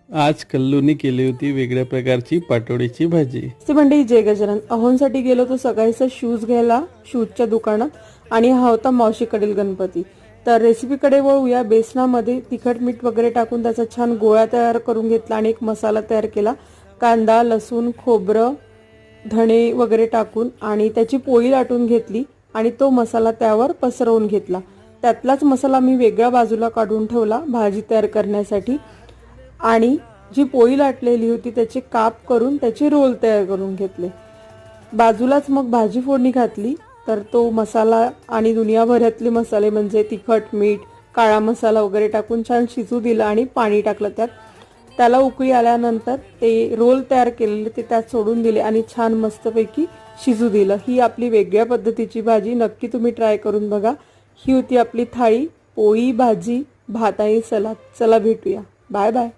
आज कल्लूनी केली होती वेगळ्या प्रकारची पाटोडीची भाजी। ते मंडळी जय गजानन। अहोंसाठी गेलो तो सकाळीच शूज घ्यायला शूजच्या दुकानात आणि हा होता मावशीकडील गणपती। तर रेसिपीकडे वळूया। बेसनामध्ये तिखट मीठ वगैरे टाकून त्याचा छान गोळा तयार करून घेतला आणि एक मसाला तयार केला। कांदा, लसूण, खोबरं, धणे वगैरे टाकून आणि त्याची पोळी लाटून घेतली आणि तो मसाला त्यावर पसरवून घेतला। त्यातलाच मसाला मी वेगळ्या बाजूला काढून ठेवला भाजी तयार करण्यासाठी आणि जी पोळी लाटलेली होती त्याचे काप करून त्याचे रोल तयार करून घेतले। बाजूलाच मग भाजी फोडणी घातली। तर तो मसाला आणि दुनियाभरातले मसाले म्हणजे तिखट, मीठ, काळा मसाला वगैरे टाकून छान शिजू दिला आणि पाणी टाकलं त्यात। त्याला उकळी आल्यानंतर ते रोल तयार केलेले ते त्यात सोडून दिले आणि छान मस्तपैकी शिजू दिलं। ही आपली वेगळ्या पद्धतीची भाजी, नक्की तुम्ही ट्राय करून बघा। ही होती आपली थाळी, पोळी, भाजी, भात आणि सलाद। चला भेटूया, बाय बाय।